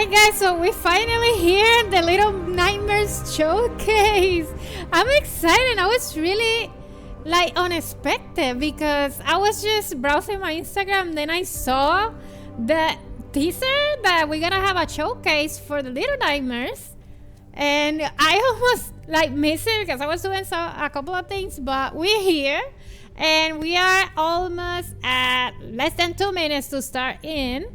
Alright guys, so we're finally here, the Little Nightmares showcase. I'm excited. I was really unexpected because I was just browsing my Instagram, then I saw the teaser that we're gonna have a showcase for the Little Nightmares, and I almost missed it because I was doing a couple of things, but we're here and we are almost at less than 2 minutes to start in.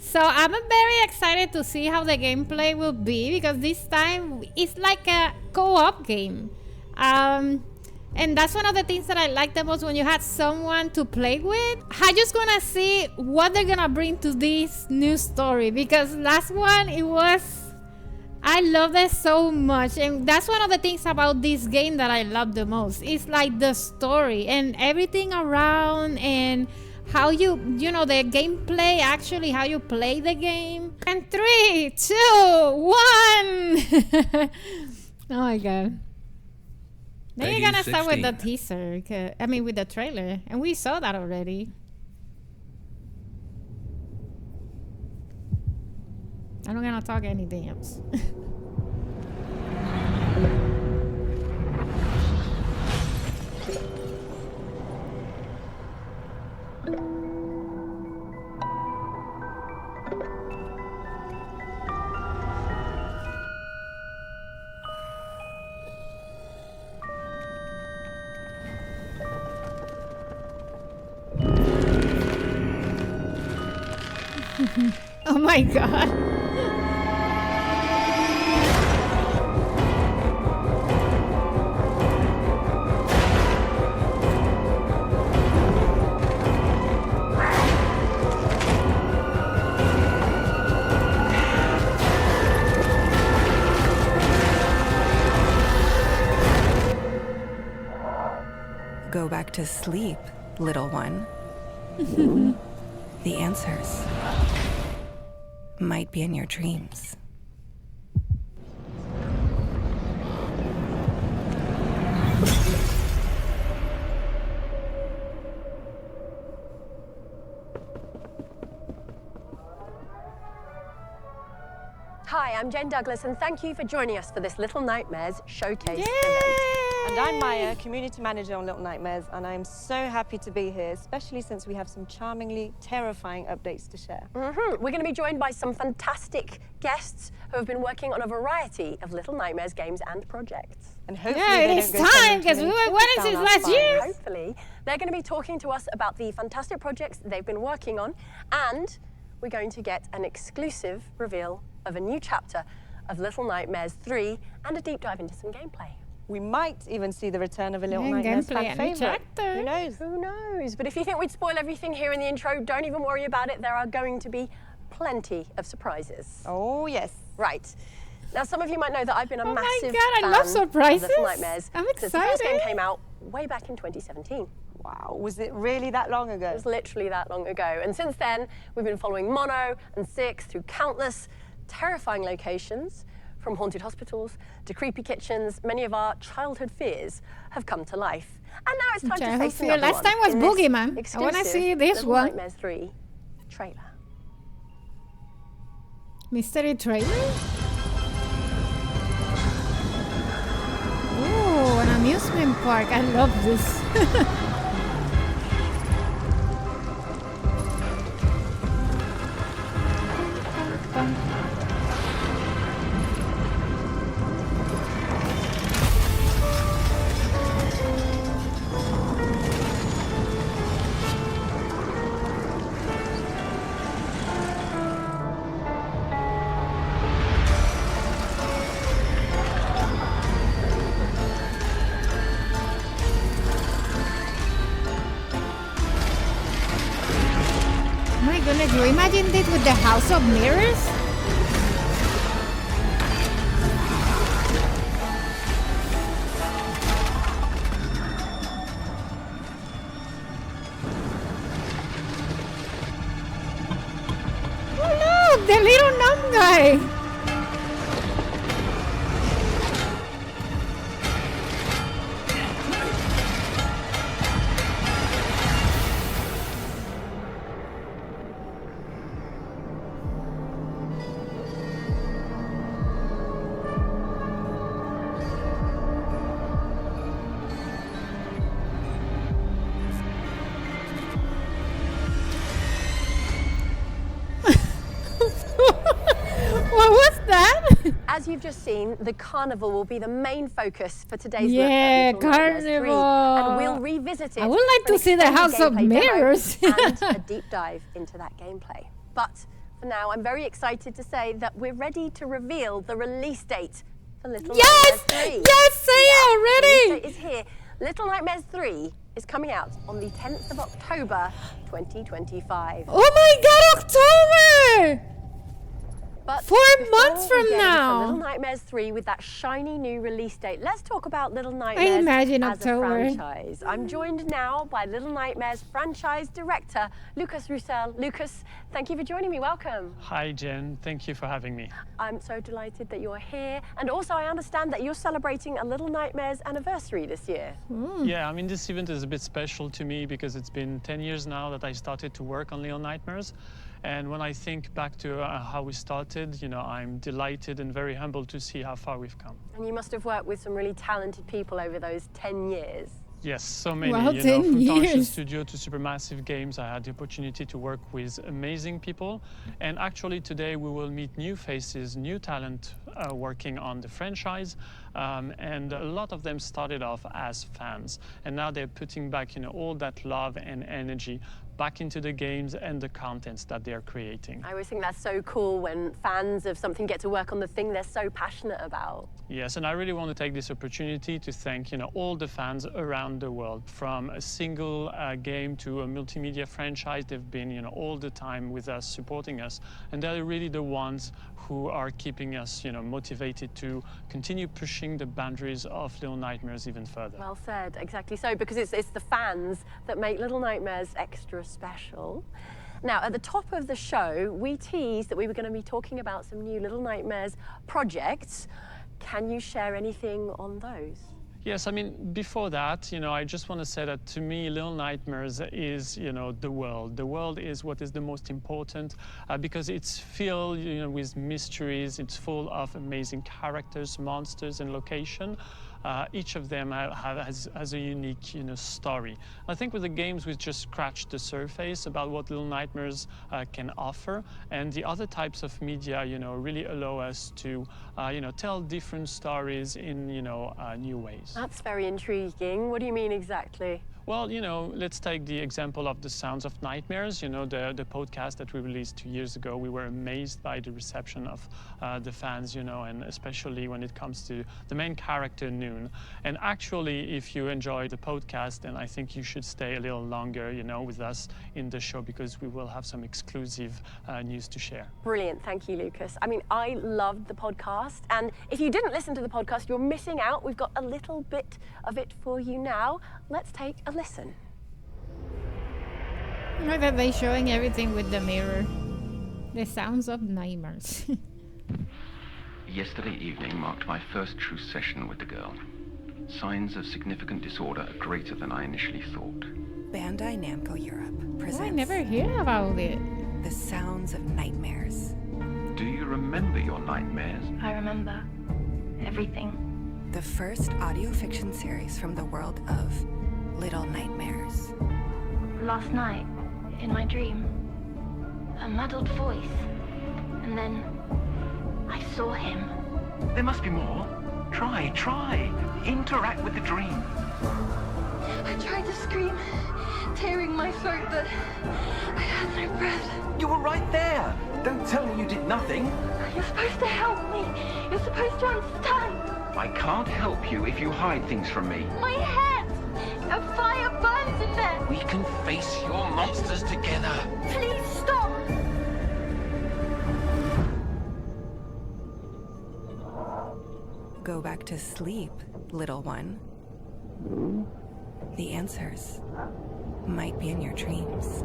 So I'm very excited to see how the gameplay will be, because this time it's like a co-op game. And that's one of the things that I like the most, when you had someone to play with. I just gonna see what they're gonna bring to this new story, because last one, I love it so much. And that's one of the things about this game that I love the most. It's like the story and everything around, and how the gameplay, actually how you play the game. And 3, 2, 1. Oh my god. Then you're gonna start with the teaser, with the trailer, and we saw that already. I'm not gonna talk anything else. Oh my god. Go back to sleep, little one. The answers might be in your dreams. Hi, I'm Jen Douglas, and thank you for joining us for this Little Nightmares showcase event. And I'm Maya, Community Manager on Little Nightmares, and I'm so happy to be here, especially since we have some charmingly terrifying updates to share. We're going to be joined by some fantastic guests who have been working on a variety of Little Nightmares games and projects. And hopefully it is time, because we were waiting since last year. Hopefully, they're going to be talking to us about the fantastic projects they've been working on, and we're going to get an exclusive reveal of a new chapter of Little Nightmares 3 and a deep dive into some gameplay. We might even see the return of a Little Nightmares fan favorite. Who knows? Who knows? But if you think we'd spoil everything here in the intro, don't even worry about it. There are going to be plenty of surprises. Oh, yes. Right. Now, some of you might know that I've been a massive fan I love surprises. of Little Nightmares I'm excited. since the first game came out way back in 2017. Wow, was it really that long ago? It was literally that long ago. And since then, we've been following Mono and Six through countless terrifying locations, from haunted hospitals to creepy kitchens. Many of our childhood fears have come to life. And now it's time to face another Last time was in Boogeyman. I want to see this Little one. Nightmares 3 trailer. Mystery trailer? Oh, an amusement park. I love this. Do you imagine this with the House of Mirrors? Oh look, the little gnome guy. as you've just seen, the carnival will be the main focus for today's Yeah, look at Little Nightmares 3. carnival. And we'll revisit it. I would like for an to see the extended House of gameplay demo Mirrors. and a deep dive into that gameplay. But for now, I'm very excited to say that we're ready to reveal the release date for Little Yes! Nightmares 3. Yes, say it The already! release date is here. Little Nightmares 3 is coming out on the 10th of October, 2025. Oh my god, October! But 4 before months we from get into now. Little Nightmares 3 with that shiny new release date, let's talk about Little Nightmares imagine as October. a franchise. I'm joined now by Little Nightmares franchise director, Lucas Roussel. Lucas, thank you for joining me. Welcome. Hi, Jen. Thank you for having me. I'm so delighted that you're here. And also, I understand that you're celebrating a Little Nightmares anniversary this year. Yeah, I mean, this event is a bit special to me because it's been 10 years now that I started to work on Little Nightmares. And when I think back to how we started, you know, I'm delighted and very humbled to see how far we've come. And you must have worked with some really talented people over those 10 years. Yes, so many, Wow, you 10 know, from Function years. Studio to Supermassive Games, I had the opportunity to work with amazing people. And actually today we will meet new faces, new talent working on the franchise. And a lot of them started off as fans. And now they're putting back, you know, all that love and energy back into the games and the contents that they're creating. I always think that's so cool when fans of something get to work on the thing they're so passionate about. Yes, and I really want to take this opportunity to thank, you know, all the fans around the world, from a single game to a multimedia franchise. They've been, you know, all the time with us, supporting us, and they're really the ones who are keeping us, you know, motivated to continue pushing the boundaries of Little Nightmares even further. Well said, exactly so, because it's the fans that make Little Nightmares extra special. Now, at the top of the show, we teased that we were going to be talking about some new Little Nightmares projects. Can you share anything on those? Yes, I mean, before that, you know, I just want to say that to me, Little Nightmares is, you know, the world. The world is what is the most important because it's filled, you know, with mysteries. It's full of amazing characters, monsters, and location. Each of them has a unique, you know, story. I think with the games, we've just scratched the surface about what Little Nightmares can offer, and the other types of media, you know, really allow us to, you know, tell different stories in, you know, new ways. That's very intriguing. What do you mean exactly? Well, you know, let's take the example of The Sounds of Nightmares, you know, the podcast that we released 2 years ago. We were amazed by the reception of the fans, you know, and especially when it comes to the main character, Noon. And actually, if you enjoy the podcast, then I think you should stay a little longer, you know, with us in the show, because we will have some exclusive news to share. Brilliant, thank you, Lucas. I mean, I loved the podcast, and if you didn't listen to the podcast, you're missing out. We've got a little bit of it for you now. Let's take a listen. Look at they showing everything with the mirror. The Sounds of Nightmares. Yesterday evening marked my first true session with the girl. Signs of significant disorder are greater than I initially thought. Bandai Namco Europe presents Oh, I never hear about it. The Sounds of Nightmares. Do you remember your nightmares? I remember everything. The first audio fiction series from the world of Little Nightmares. Last night, in my dream, a muddled voice, and then I saw him. There must be more. Try. Interact with the dream. I tried to scream, tearing my throat, but I had no breath. You were right there. Don't tell me you did nothing. You're supposed to help me. You're supposed to understand. I can't help you if you hide things from me. My head! A fire burns in there! We can face your monsters together. Please stop! Go back to sleep, little one. The answers might be in your dreams.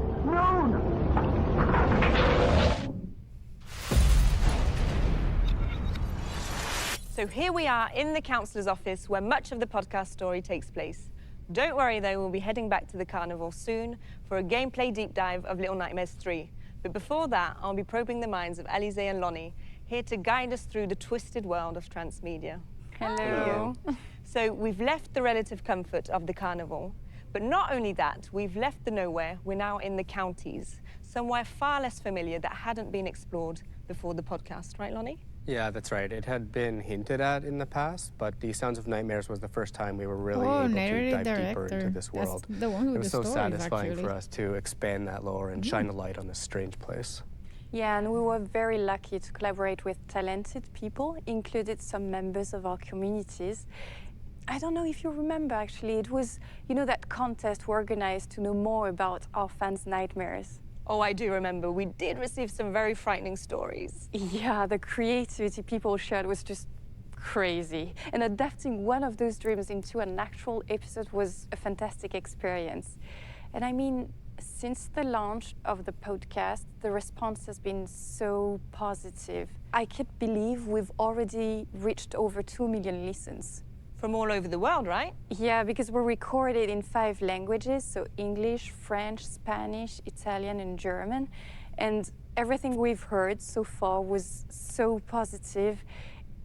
So here we are in the councillor's office where much of the podcast story takes place. Don't worry though, we'll be heading back to the carnival soon for a gameplay deep dive of Little Nightmares 3. But before that, I'll be probing the minds of Alize and Lonnie, here to guide us through the twisted world of transmedia. Hello. So we've left the relative comfort of the carnival, But not only that, we've left the nowhere, we're now in the counties, somewhere far less familiar that hadn't been explored before the podcast, right, Lonnie? Yeah, that's right. It had been hinted at in the past, but The Sounds of Nightmares was the first time we were really able to dive deeper into this world. That's the one with it was the so stories, satisfying actually. for us to expand that lore and shine a light on this strange place. Yeah, and we were very lucky to collaborate with talented people, included some members of our communities. I don't know if you remember, actually, it was, that contest we organized to know more about our fans' nightmares. Oh, I do remember. We did receive some very frightening stories. Yeah, the creativity people shared was just crazy. And adapting one of those dreams into an actual episode was a fantastic experience. And I mean, since the launch of the podcast, the response has been so positive. I can't believe we've already reached over 2 million listens. From all over the world, right? Yeah, because we're recorded in 5 languages, so English, French, Spanish, Italian, and German. And everything we've heard so far was so positive.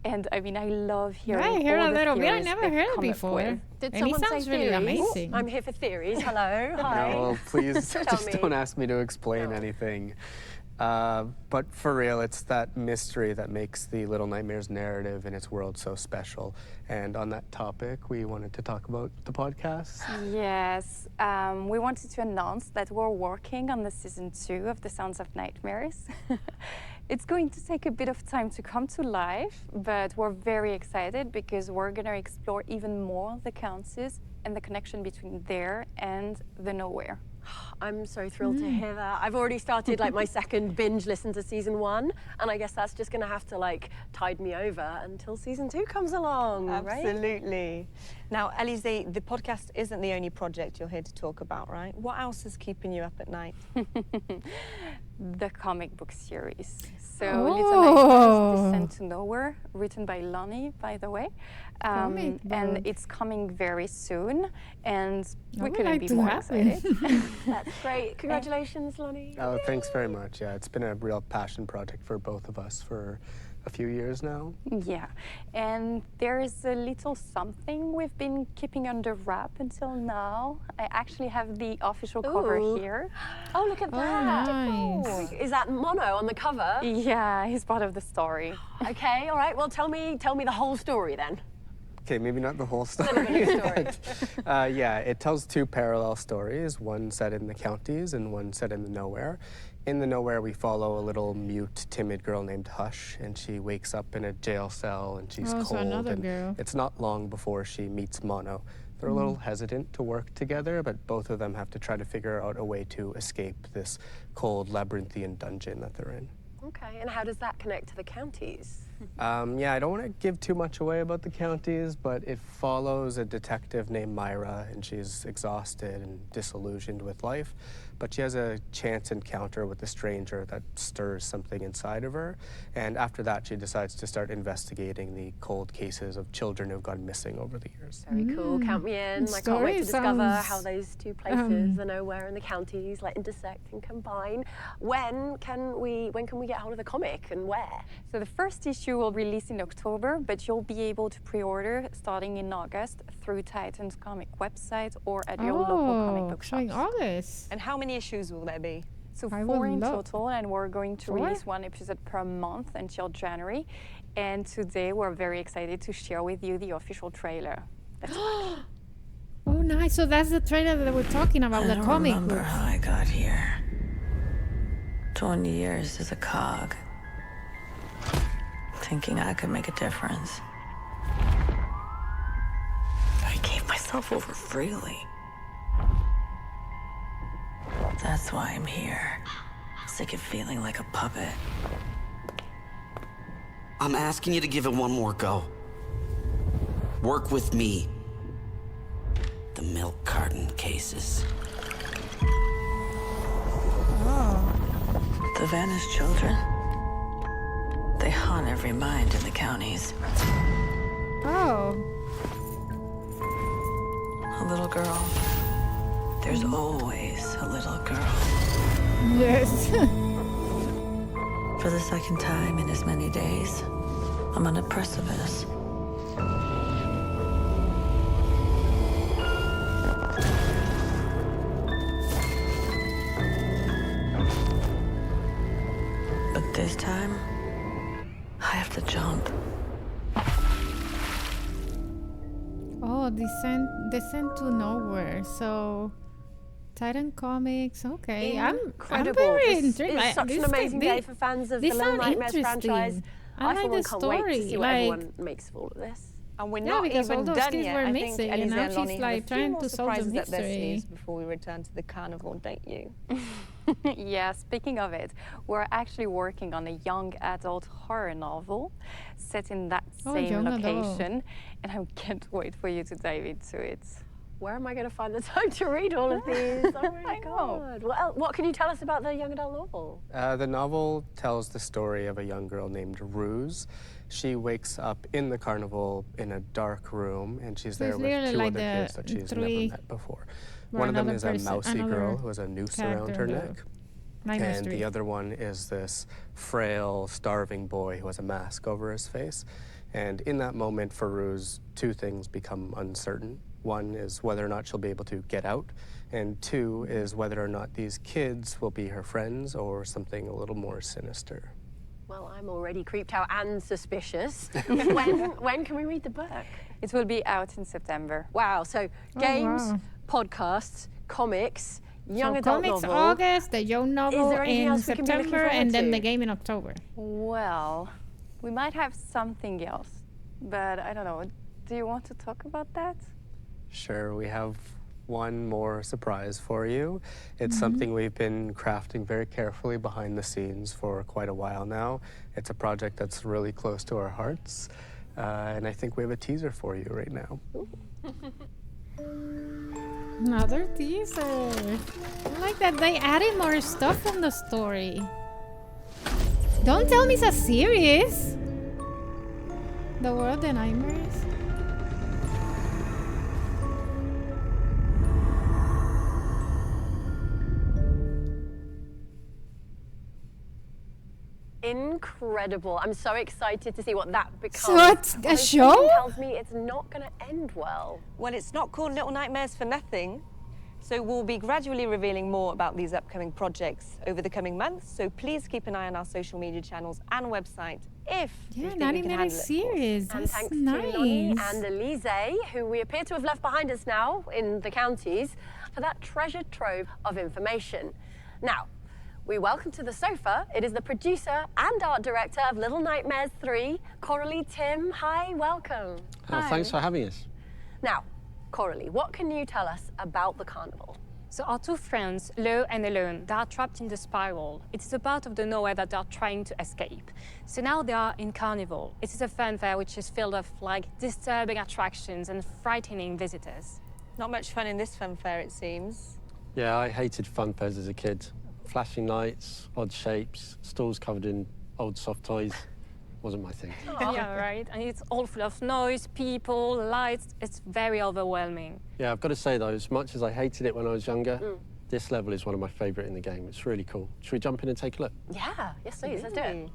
And I mean, I love hearing I hear all a the little bit. I theories never they've heard it come up before. with. Did And it someone sounds say really theories? amazing. I'm here for theories. Hello, hi. No, well, please Tell just me. don't ask me to explain anything. But for real, it's that mystery that makes the Little Nightmares narrative and its world so special. And on that topic, we wanted to talk about the podcast. Yes, we wanted to announce that we're working on the season 2 of The Sounds of Nightmares. It's going to take a bit of time to come to life, but we're very excited because we're going to explore even more the counties and the connection between there and the nowhere. I'm so thrilled to hear that. I've already started my second binge listen to season 1, and I guess that's just gonna have to tide me over until season 2 comes along, right? Absolutely. Now, Alizé, the podcast isn't the only project you're here to talk about, right? What else is keeping you up at night? The comic book series. So Oh. Little Nightmares Descent to Nowhere, written by Lonnie, by the way. Comic And book. it's coming very soon, and I we would couldn't like be to more have it. excited. That's great. Congratulations, Lonnie. Oh, thanks very much. Yeah, it's been a real passion project for both of us for a few years now. Yeah, and there's a little something we've been keeping under wrap until now. I actually have the official cover Ooh. here. Oh, look at that. nice. Is that Mono on the cover? Yeah, he's part of the story. Okay, all right. Well, tell me the whole story then. Okay, maybe not the whole Little story. bit of the story. Yeah, it tells 2 parallel stories, one set in the counties and one set in the nowhere. In the nowhere, we follow a little mute, timid girl named Hush, and she wakes up in a jail cell and she's Oh, cold. so another and girl. It's not long before she meets Mono. They're a little hesitant to work together, but both of them have to try to figure out a way to escape this cold, labyrinthian dungeon that they're in. Okay, and how does that connect to the counties? Yeah, I don't want to give too much away about the counties, but it follows a detective named Myra, and she's exhausted and disillusioned with life. But she has a chance encounter with a stranger that stirs something inside of her. And after that, she decides to start investigating the cold cases of children who've gone missing over the years. Very cool. Count me in. The I can't wait to story discover sounds, how those 2 places, the nowhere and the counties, intersect and combine. When can we get hold of the comic and where? So the first issue will release in October, but you'll be able to pre-order starting in August through Titan's comic website or at your local comic book showing shops. August. And how many issues will there be? So I 4 would in love- total, and we're going to 4? release 1 episode per month until January. And today we're very excited to share with you the official trailer. Let's watch. Oh, nice. So that's the trailer that we're talking about, the comic remember book. how I got here. 20 years as a cog. Thinking I could make a difference. I gave myself over freely. That's why I'm here. Sick of feeling like a puppet. I'm asking you to give it one more go. Work with me. The milk carton cases. The vanished children. They haunt every mind in the counties. Oh. A little girl. There's always a little girl. Yes. For the second time in as many days, I'm on a precipice. I have to jump. Oh, descent to nowhere. So, Titan Comics. Okay, I'm Incredible. very This intrigued. is such an amazing day for fans of the Little Nightmares franchise. I like for one the can't wait to story. see what everyone makes of all of this. And we're Yeah, not because all even those done kids yet. were I missing, think and Elise now and she's, Lonnie like, have a few trying more to solve the surprises up their mystery. sleeves before we return to the carnival, don't you? Yeah, speaking of it, we're actually working on a young adult horror novel set in that same location, and I can't wait for you to dive into it. Where am I going to find the time to read all of these? Oh my God. What can you tell us about the young adult novel? The novel tells the story of a young girl named Ruse. She wakes up in the carnival in a dark room, and she's there with two other kids that she's never met before. One of them is a mousy girl who has a noose around her neck. And the other one is this frail, starving boy who has a mask over his face. And in that moment, for Ruse, two things become uncertain. One is whether or not she'll be able to get out, and two is whether or not these kids will be her friends or something a little more sinister. Well, I'm already creeped out and suspicious. When can we read the book? It will be out in September. Wow, so games, podcasts, comics, young so adult comics novel. August, the young novel in September, and then the game in October. Well, we might have something else, but I don't know. Do you want to talk about that? Sure, we have one more surprise for you. It's something we've been crafting very carefully behind the scenes for quite a while now. It's a project that's really close to our hearts, and I think we have a teaser for you right now. Another teaser. I like that they added more stuff from the story. Don't tell me it's a series. The World of Nightmares. Incredible. I'm so excited to see what that becomes. So it's a show? Something tells me it's not going to end well. Well, it's not called Little Nightmares for nothing. So we'll be gradually revealing more about these upcoming projects over the coming months. So please keep an eye on our social media channels and website if you think we can handle it. Series. And That's thanks nice. to Lonnie and Elise, who we appear to have left behind us now in the counties, for that treasure trove of information. Now, we welcome to the sofa. It is the producer and art director of Little Nightmares 3, Coralie Tim. Hi, welcome. Hi. Thanks for having us. Now, Coralie, what can you tell us about the carnival? So our two friends, Lo and Alone, they are trapped in the spiral. It is a part of the nowhere that they are trying to escape. So now they are in carnival. It is a fun fair which is filled with disturbing attractions and frightening visitors. Not much fun in this fun fair, it seems. Yeah, I hated fun fairs as a kid. Flashing lights, odd shapes, stalls covered in old soft toys. Wasn't my thing. Yeah, right. And it's all full of noise, people, lights. It's very overwhelming. Yeah, I've got to say though, as much as I hated it when I was younger, this level is one of my favourite in the game. It's really cool. Should we jump in and take a look? Yeah, yes please, let's do it.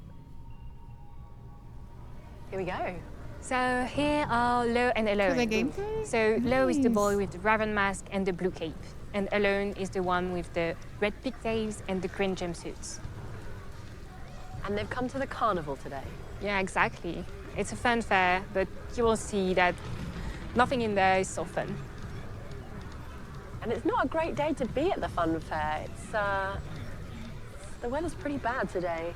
Here we go. So here are Lo and Alone. So the gameplay? So Lo is the boy with the raven mask and the blue cape. And Alone is the one with the red pigtails and the green jumpsuits. And they've come to the carnival today. Yeah, exactly. It's a fun fair, but you will see that nothing in there is so fun. And it's not a great day to be at the fun fair. It's, the weather's pretty bad today.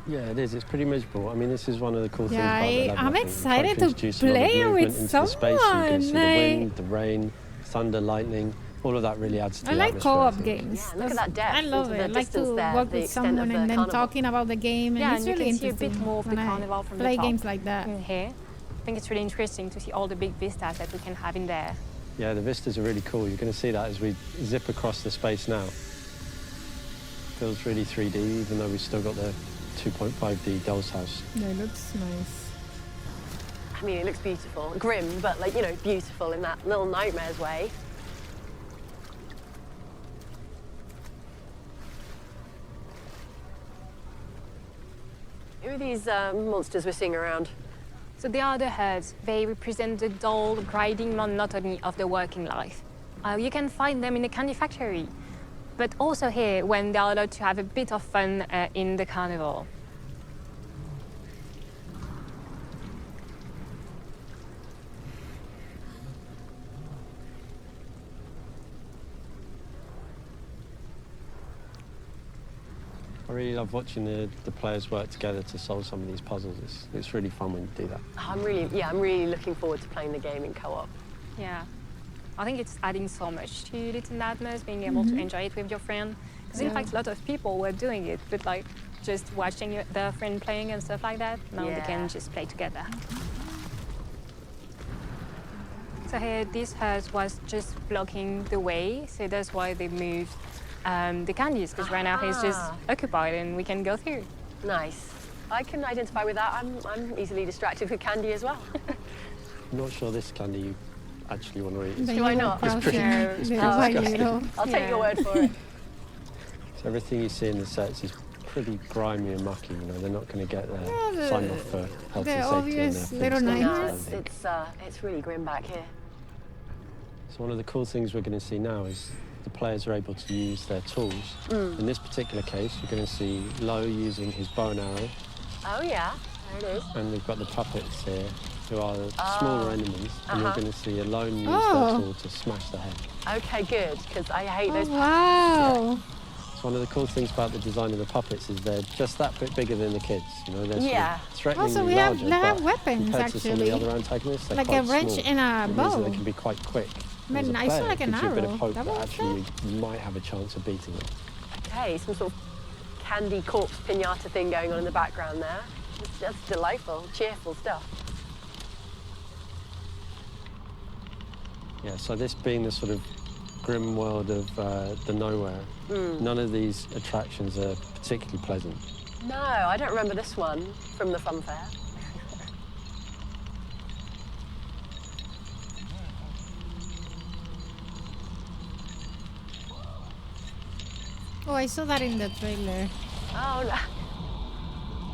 Yeah, it is. It's pretty miserable. I mean, this is one of the cool things about the level. I'm I think. excited Try to introduce a lot of play movement with into someone. the space. You can see the wind, the rain, thunder, lightning. All of that really adds to the I like atmosphere, co-op games. Yeah, look at that depth. I love it. I like to there, work the with extent of someone the and then carnival. talking about the game. Yeah, And it's and really you can see a interesting bit more of the when I carnival from play the top. games like that. In here, I think it's really interesting to see all the big vistas that we can have in there. Yeah, the vistas are really cool. You're going to see that as we zip across the space now. Feels really 3D, even though we've still got the 2.5D doll's house. Yeah, it looks nice. I mean, it looks beautiful. Grim, but like, you know, beautiful in that Little Nightmares way. Who are these monsters we're seeing around? So they are the herds. They represent the dull, grinding monotony of the working life. You can find them in the candy factory, but also here when they are allowed to have a bit of fun in the carnival. I really love watching the players work together to solve some of these puzzles. It's really fun when you do that. I'm really looking forward to playing the game in co-op. Yeah. I think it's adding so much to Little Nightmares, being able to enjoy it with your friend. Because in fact, a lot of people were doing it, but like just watching their friend playing and stuff like that, now they can just play together. So here, this house was just blocking the way, so that's why they moved the candies, because right now he's just occupied and we can go through. Nice. I can identify with that. I'm easily distracted with candy as well. I'm not sure this candy you actually want to eat. Do I not? It's pretty disgusting. I'll take your word for it. So everything you see in the sets is pretty grimy and mucky. You know, they're not going to get their sign off for health and safety. Obvious Little Nightmares. It's really grim back here. So one of the cool things we're going to see now is the players are able to use their tools. In this particular case, you're going to see Lo using his bow and arrow. Oh yeah, there it is. And we've got the puppets here, who are the smaller enemies, and you're going to see Alone use their tool to smash the head. Okay, good, because I hate those Wow. So one of the cool things about the design of the puppets is they're just that bit bigger than the kids. You know, they're sort of threateningly Also, we larger, have but weapons compared to some of the other antagonists, they're like quite a wrench small. and a It means bow. that they can be quite quick. Man, As a I saw player, like it an gives you a bit of arrow. hope That that was actually you might have a chance of beating them. Okay, some sort of candy corpse pinata thing going on in the background there. That's delightful, cheerful stuff. Yeah, so this being the sort of grim world of the nowhere, none of these attractions are particularly pleasant. No, I don't remember this one from the fun fair. Oh, I saw that in the trailer. Oh no.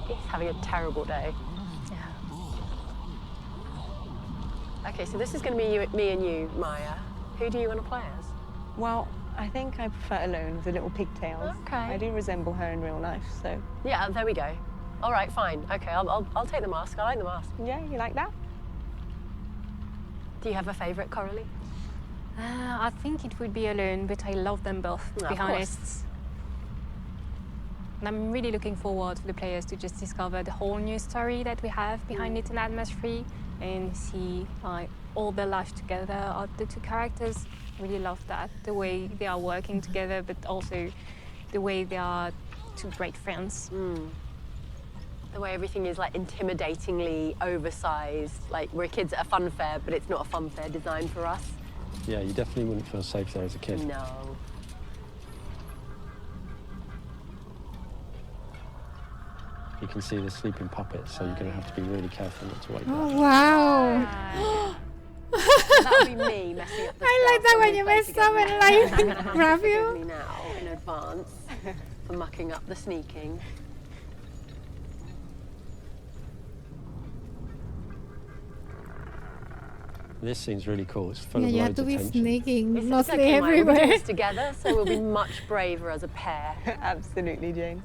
He's having a terrible day. Okay, so this is going to be me and you, Maya. Who do you want to play as? Well, I think I prefer Alone with the little pigtails. Okay. I do resemble her in real life, so. Yeah, there we go. All right, fine. Okay, I'll take the mask. I like the mask. Yeah, you like that? Do you have a favourite, Coralie? I think it would be Alone, but I love them both, to be honest. And I'm really looking forward for the players to just discover the whole new story that we have behind Little Nightmares 3 and see like all their life together of the two characters. Really love that, the way they are working together, but also the way they are two great friends. The way everything is like intimidatingly oversized. Like we're kids at a fun fair, but it's not a fun fair designed for us. Yeah, you definitely wouldn't feel safe there as a kid. No. You can see the sleeping puppets, so you're going to have to be really careful not to wake Oh, up. wow. That would be me messing up the I like that when you mess up and like grab Forgive you. me now in advance for mucking up the sneaking. This scene's really cool. It's full Yeah, of you have loads to of be tension. sneaking It's mostly okay, Maya, we'll do everywhere. this together, so we'll be much braver as a pair. Absolutely, Jane.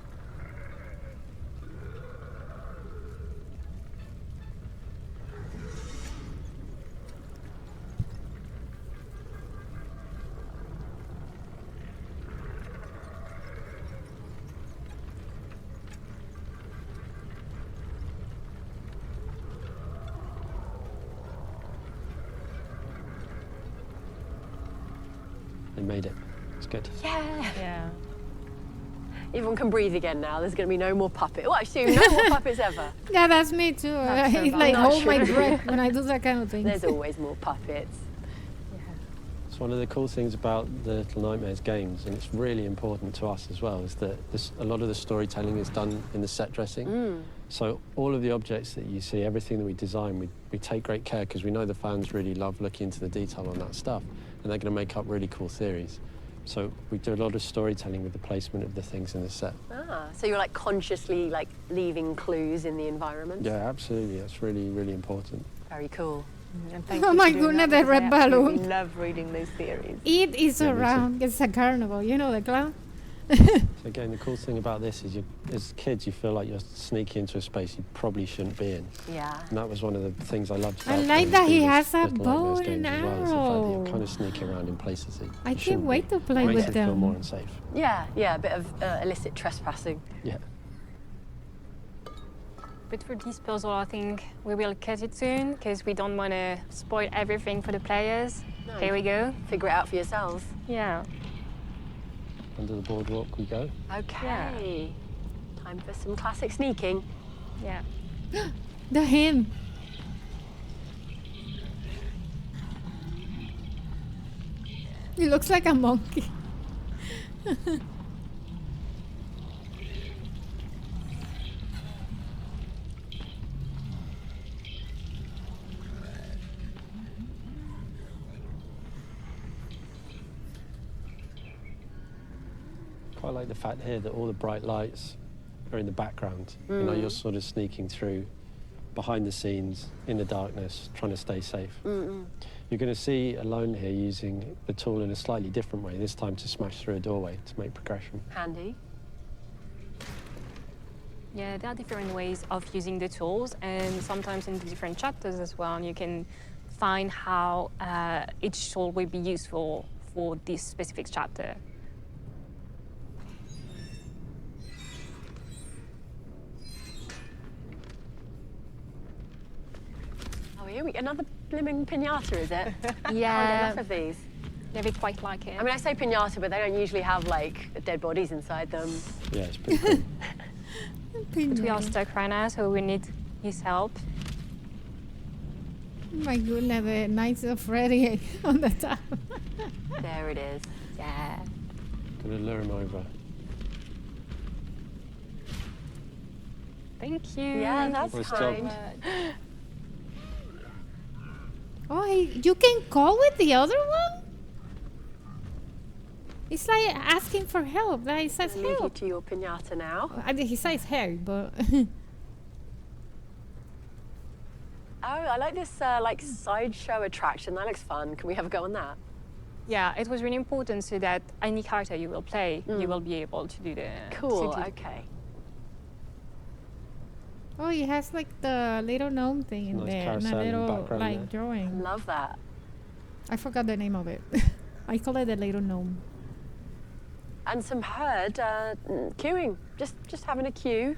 They made it. It's good. Yeah. Everyone can breathe again now. There's going to be no more puppet. Well, actually, no more puppets ever. Yeah, that's me too. I so bad. like Not hold my sure. breath when I do that kind of thing. There's always more puppets. It's one of the cool things about the Little Nightmares games, and it's really important to us as well, is that a lot of the storytelling is done in the set dressing. So all of the objects that you see, everything that we design, we take great care because we know the fans really love looking into the detail on that stuff, and they're going to make up really cool theories. So we do a lot of storytelling with the placement of the things in the set. So you're like consciously like leaving clues in the environment? Yeah, absolutely. That's really, really important. Very cool. And thank Oh you my for doing goodness, that, the red because I absolutely balloon. love reading those theories. It is Yeah, me too. around. It's a carnival. You know the clown? So again, the cool thing about this is, as kids, you feel like you're sneaking into a space you probably shouldn't be in. Yeah. And that was one of the things I loved about I like that he has a Little bow Nightmares and games as well, is the fact that arrow. you're kind of sneaking around in places that I you can't shouldn't wait be. to play Makes with you feel them. more unsafe. Yeah, a bit of illicit trespassing. Yeah. But for this puzzle, I think we will cut it soon because we don't want to spoil everything for the players. No. Here we go. Figure it out for yourselves. Yeah. Under the boardwalk we go. Okay. Time for some classic sneaking. Yeah. The hen. He looks like a monkey. Quite like the fact here that all the bright lights are in the background. You know, you're sort of sneaking through behind the scenes in the darkness, trying to stay safe. You're going to see Alone here using the tool in a slightly different way, this time to smash through a doorway to make progression. Handy. Yeah, there are different ways of using the tools, and sometimes in the different chapters as well, you can find how each tool will be useful for this specific chapter. Oh, here we another blooming pinata, is it? Yeah. Enough of these. Yeah, we quite like it. I mean, I say pinata, but they don't usually have like dead bodies inside them. Yeah, it's pretty cool. But we are stuck right now, so we need his help. My goodness, the Knights of Freddy on the top. There it is. Yeah. Gonna lure him over. Thank you. Yeah, that's Nice kind. job. Oh, you can call with the other one? It's like asking for help. Like, it says I'll leave you help. to your pinata now. He says help, but... Oh, I like this like sideshow attraction. That looks fun. Can we have a go on that? Yeah, it was really important so that any character you will play, you will be able to do the... Cool, to do- okay. Oh, he has like the little gnome thing in Nice there. And a carousel in the little background like there. drawing. Love that. I forgot the name of it. I call it the little gnome. And some herd queuing. Just having a queue.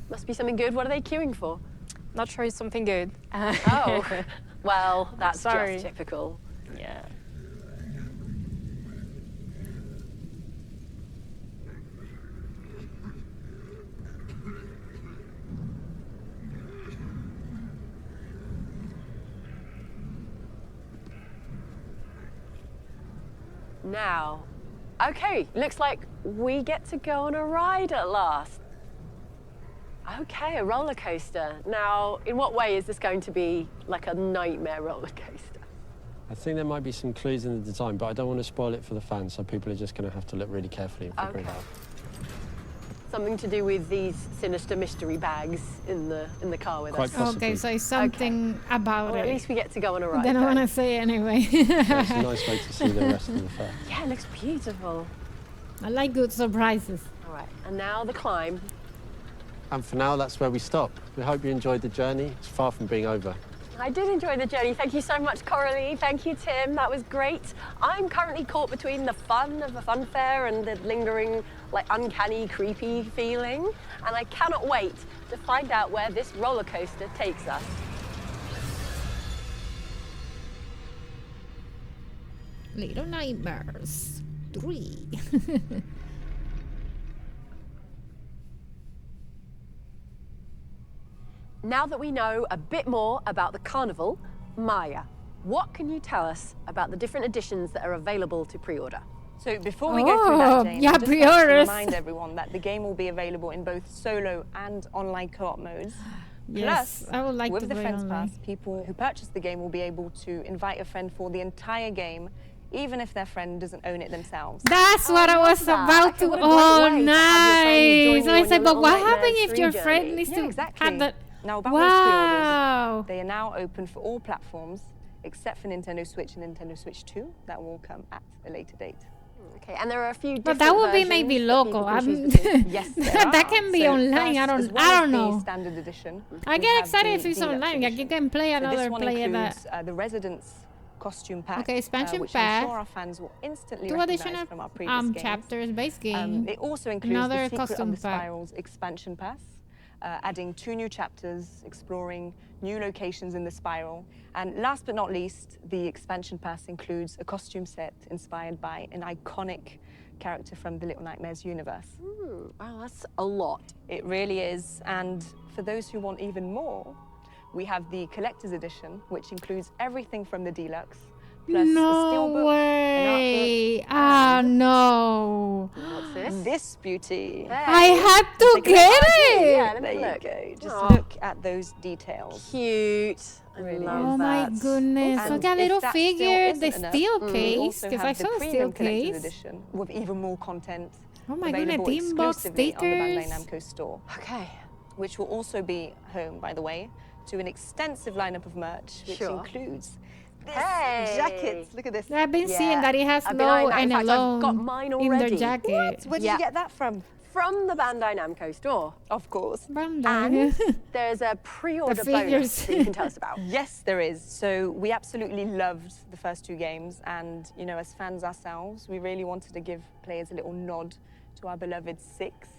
Must be something good. What are they queuing for? Not sure it's something good. Oh, well, that's Sorry. just typical. Yeah. Now, okay, looks like we get to go on a ride at last. Okay, a roller coaster. Now, in what way is this going to be like a nightmare roller coaster? I think there might be some clues in the design, but I don't want to spoil it for the fans, so people are just going to have to look really carefully and figure it out. Something to do with these sinister mystery bags in the car with Quite us. possibly. Okay, so it's something about Well, it. at least we get to go on a ride. Then I want to then. say anyway. Yeah, it's a nice way to see the rest of the fair. Yeah, it looks beautiful. I like good surprises. All right, and now the climb. And for now, that's where we stop. We hope you enjoyed the journey. It's far from being over. I did enjoy the journey. Thank you so much, Coralie. Thank you, Tim. That was great. I'm currently caught between the fun of a fun fair and the lingering, like, uncanny, creepy feeling. And I cannot wait to find out where this roller coaster takes us. Little Nightmares 3. Now that we know a bit more about the carnival, Maya, what can you tell us about the different editions that are available to pre-order? So before we go through that, Jane, yeah, I just want to pre-orders. remind everyone that the game will be available in both solo and online co-op modes. Yes, Plus, I would like with to the play Friends online. Pass, people who purchase the game will be able to invite a friend for the entire game, even if their friend doesn't own it themselves. That's what I was that. about Okay, to. what a great Oh, way to have your friends join nice. you I on said, your but little what Nightmares happens if 3 your journey? friend needs Yeah, to exactly. have the? Now, about those pre-orders, Wow. they are now open for all platforms, except for Nintendo Switch and Nintendo Switch 2. That will come at a later date. Okay, and there are a few But different that would be versions maybe that local. people can I'm choose between. Yes, that can be online. I don't know. The standard edition. I we get have excited the if it's deluxe online. Like you edition. can play So another this one player includes that. the Residence costume pack, Okay, expansion which pack. I'm sure our fans will instantly Two recognize additional from our previous games. chapters, base game. It also includes Another the Secret custom of the pack. Spirals expansion pass, adding 2 new chapters, exploring new locations in the spiral. And last but not least, the expansion pass includes a costume set inspired by an iconic character from the Little Nightmares universe. Wow, that's a lot. It really is. And for those who want even more, we have the collector's edition, which includes everything from the deluxe, plus a steelbook, an art way. book, Ah, and no. What's this? this beauty. I had to Take a look. get it. Yeah, let me There you look. go. Just Aw. look at those details. Cute. I Really love Oh my that. goodness. And Look at if little that still figure, the isn't enough, steel we case, also because I have the saw the premium steel collector's case. edition with even more content. Oh my goodness, available team box exclusively on the Bandai stickers. Namco store, Okay. which will also be home, by the way, to an extensive lineup of merch, which Sure. includes this Hey. jacket. Look at this. I've been seeing that it has I've been low eyeing that. In and fact, alone I've got mine in their already. jacket. Where did Yeah. you get that from? From the Bandai Namco store. Of course. Bandai. There's a pre-order The bonus figures. that you can tell us about. Yes, there is. So we absolutely loved the first 2 games, and you know, as fans ourselves, we really wanted to give players a little nod to our beloved 6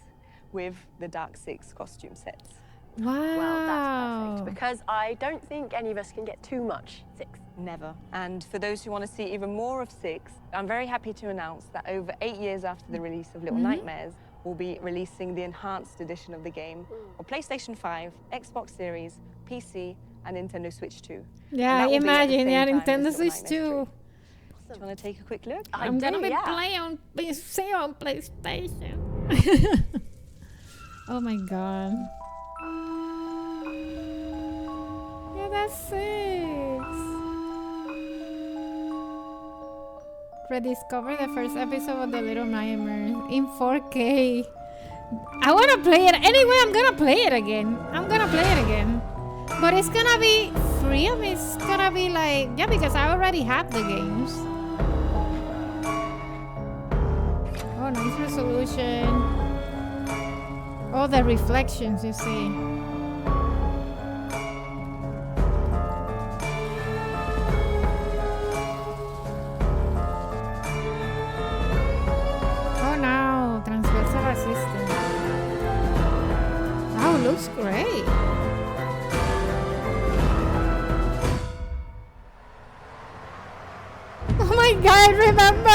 with the Dark 6 costume sets. Wow. Well, that's perfect, because I don't think any of us can get too much 6. Never. And for those who want to see even more of 6, I'm very happy to announce that over 8 years after the release of Little Nightmares, we'll be releasing the enhanced edition of the game on PlayStation 5, Xbox Series, PC, and Nintendo Switch 2. Yeah, And that will be at the imagine. same Yeah, time as Nintendo Little Switch Nightmares 2. 3. Do you want to take a quick look? I'm gonna be yeah. playing on PC on PlayStation. Oh my god. Yeah, that's 6. Rediscover the first episode of The Little Nightmares in 4K. I wanna play it anyway. I'm gonna play it again. But it's gonna be free. I mean, it's gonna be like, yeah, because I already have the games. Oh, nice resolution. Oh, the reflections, you see. Oh no, transversal assistant. Oh, looks great. Oh my god, remember?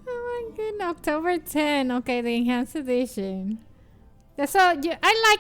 Oh my goodness, October 10. Okay, the enhanced edition. So I like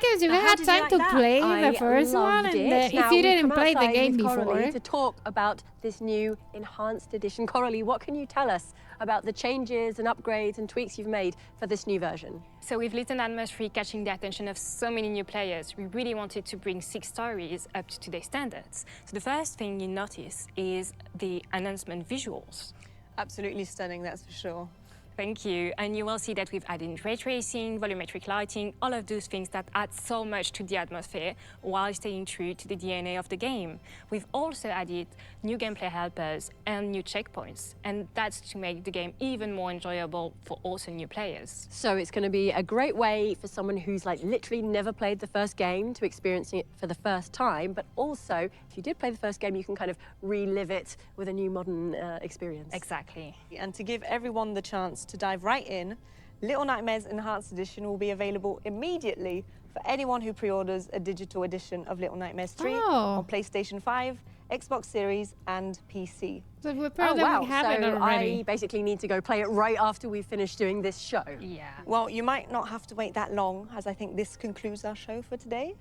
it. You Now, how had did you time like to that? play I the first one, loved and it. Now, if you we've didn't come play the outside game with Coralie before, to talk about this new enhanced edition. Coralie, what can you tell us about the changes and upgrades and tweaks you've made for this new version? So with Little Nightmares 3 catching the attention of so many new players, we really wanted to bring 6 stories up to today's standards. So the first thing you notice is the announcement visuals. Absolutely stunning, that's for sure. Thank you. And you will see that we've added ray tracing, volumetric lighting, all of those things that add so much to the atmosphere while staying true to the DNA of the game. We've also added new gameplay helpers and new checkpoints, and that's to make the game even more enjoyable for also new players. So it's going to be a great way for someone who's like literally never played the first game to experience it for the first time, but also if you did play the first game, you can kind of relive it with a new modern experience. Exactly. And to give everyone the chance to dive right in, Little Nightmares Enhanced Edition will be available immediately for anyone who pre-orders a digital edition of Little Nightmares 3 on PlayStation 5, Xbox Series, and PC. So we have it already. I basically need to go play it right after we finish doing this show. Yeah. Well, you might not have to wait that long, as I think this concludes our show for today.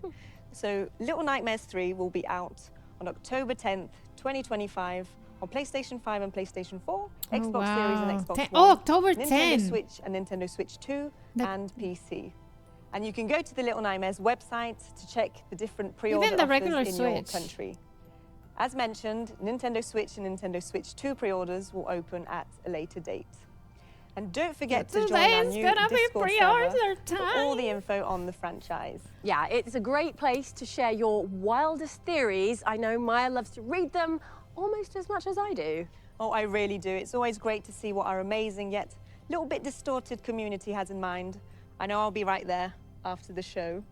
So Little Nightmares 3 will be out on October 10th, 2025, on PlayStation 5 and PlayStation 4, Xbox Series and Xbox One, October Nintendo 10. Switch and Nintendo Switch 2, and PC. And you can go to the Little Nightmares website to check the different pre-order Even the offers regular in your Switch. country. As mentioned, Nintendo Switch and Nintendo Switch 2 pre-orders will open at a later date. And don't forget to join Today our is new gonna be Discord pre-order server for time. all the info on the franchise. Yeah, it's a great place to share your wildest theories. I know Maya loves to read them almost as much as I do. Oh, I really do. It's always great to see what our amazing yet a little bit distorted community has in mind. I know I'll be right there after the show.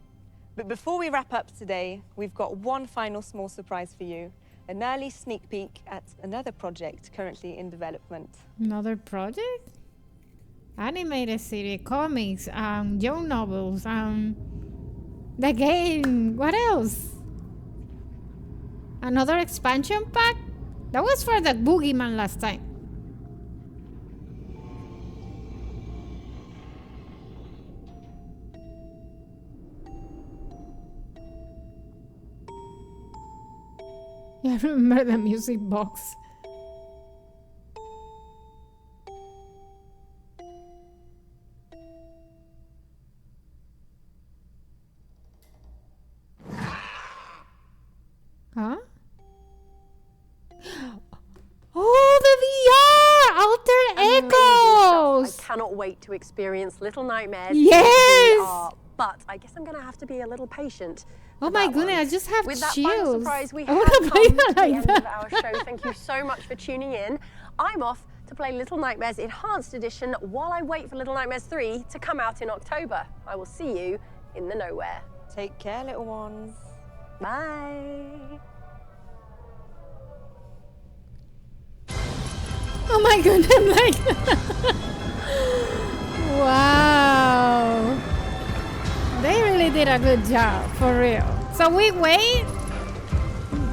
But before we wrap up today, we've got one final small surprise for you. An early sneak peek at another project currently in development. Another project? Animated series, comics, young novels, the game. What else? Another expansion pack? That was for the Boogeyman last time. Yeah, I remember the music box. Huh? Oh, the VR! Alter Echoes! I cannot wait to experience Little Nightmares Yes! in VR, but I guess I'm going to have to be a little patient. Oh my goodness, I just have With that chills. final surprise, we I have wanna come play to that the like end that. of our show. Thank you so much for tuning in. I'm off to play Little Nightmares Enhanced Edition while I wait for Little Nightmares 3 to come out in October. I will see you in the nowhere. Take care, little ones. Bye. Oh my goodness, like wow. They really did a good job, for real. So we wait,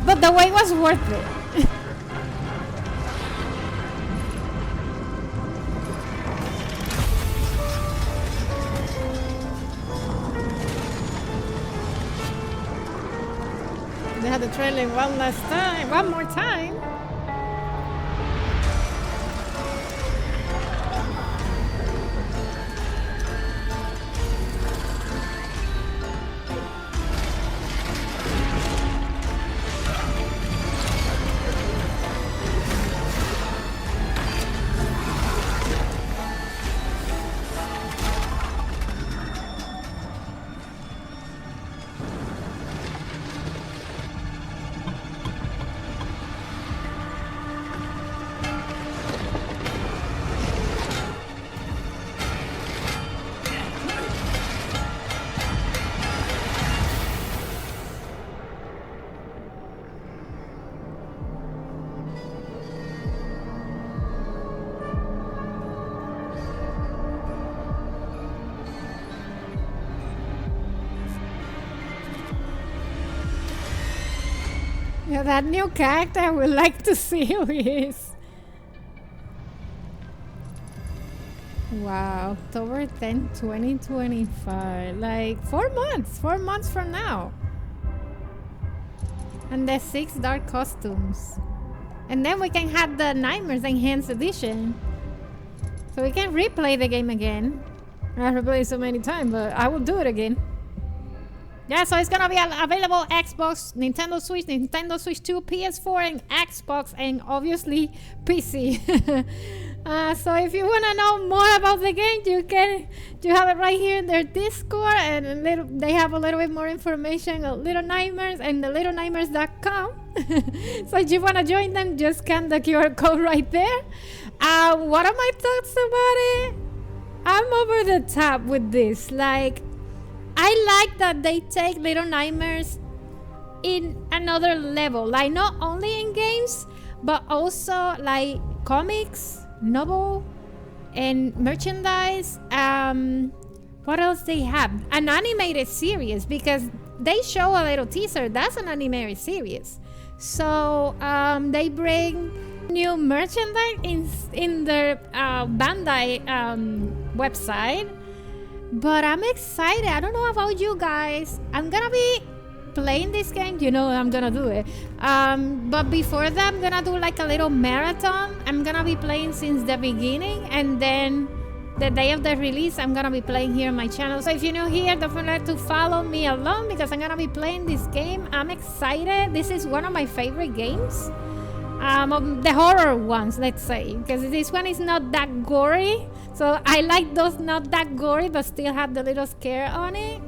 but the wait was worth it. They had the trailer one more time. Yeah, that new character I would like to see who he is. Wow, October 10, 2025. Like 4 months, 4 months from now. And the 6 dark costumes. And then we can have the Nightmares Enhanced Edition. So we can replay the game again. I've replayed it so many times, but I will do it again. Yeah, so it's gonna be available Xbox, Nintendo Switch 2, PS4, and Xbox, and obviously PC. So if you wanna know more about the game, you have it right here in their Discord, and they have a little bit more information on Little Nightmares and the LittleNightmares.com. So if you wanna join them, just scan the QR code right there. What are my thoughts about it? I'm over the top with this. Like, I like that they take Little Nightmares in another level, like not only in games, but also like comics, novel, and merchandise. What else they have? An animated series, because they show a little teaser. That's an animated series. So they bring new merchandise in their Bandai website. But I'm excited. I don't know about you guys. I'm gonna be playing this game. You know I'm gonna do it. But before that, I'm gonna do like a little marathon. I'm gonna be playing since the beginning, and then the day of the release, I'm gonna be playing here on my channel. So if you're new here, don't forget to follow me along, because I'm gonna be playing this game. I'm excited. This is one of my favorite games. Of the horror ones, let's say, because this one is not that gory. So So I like those not that gory, but still have the little scare on it.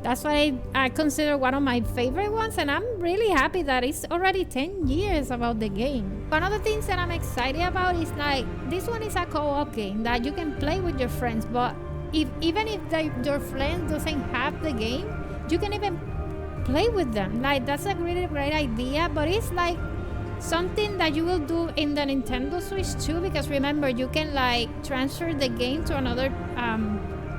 That's why I consider one of my favorite ones, and I'm really happy that it's already 10 years about the game. One of the things that I'm excited about is like, this one is a co-op game that you can play with your friends, but even if your friend doesn't have the game, you can even play with them. Like, that's a really great idea, but it's like something that you will do in the Nintendo Switch too, because remember, you can like transfer the game to another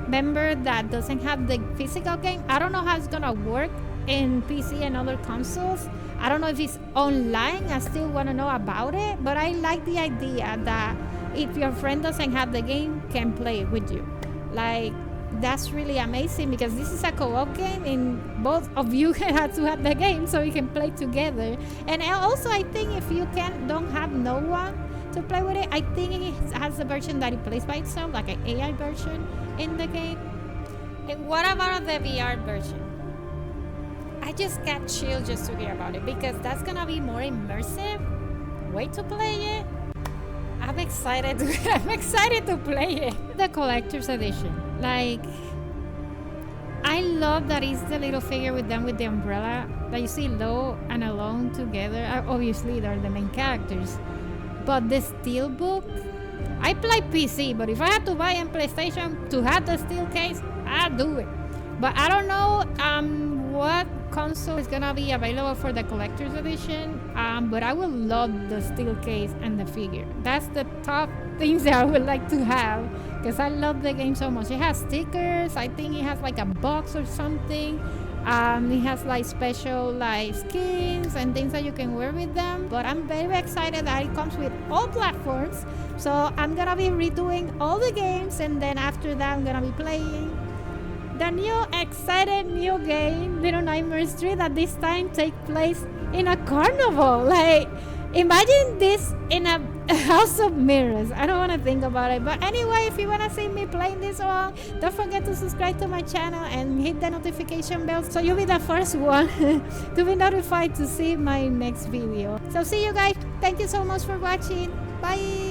member that doesn't have the physical game. I don't know how it's gonna work in PC and other consoles. I don't know if it's online. I still want to know about it, but I like the idea that if your friend doesn't have the game, can play it with you. Like, that's really amazing, because this is a co-op game and both of you have to have the game so you can play together. And also, I think if you don't have no one to play with it, I think it has a version that it plays by itself, like an AI version in the game. And what about the VR version? I just got chill just to hear about it, because that's gonna be more immersive way to play it. I'm excited to play it. The collector's edition. Like, I love that it's the little figure with them with the umbrella. That you see Lo and Alone together. Obviously, they're the main characters. But the Steelbook, I play PC, but if I had to buy a PlayStation to have the steel case, I'd do it. But I don't know what console is gonna be available for the collector's edition, but I would love the steel case and the figure. That's the top things that I would like to have, because I love the game so much. It has stickers. I think it has like a box or something. It has like special like skins and things that you can wear with them. But I'm very excited that it comes with all platforms. So I'm gonna be redoing all the games, and then after that I'm gonna be playing the new excited new game, Little Nightmares 3, that this time takes place in a carnival. Like, imagine this in a house of mirrors. I don't want to think about it. But anyway, if you want to see me playing this one, don't forget to subscribe to my channel and hit the notification bell so you'll be the first one to be notified to see my next video. So see you guys. Thank you so much for watching. Bye.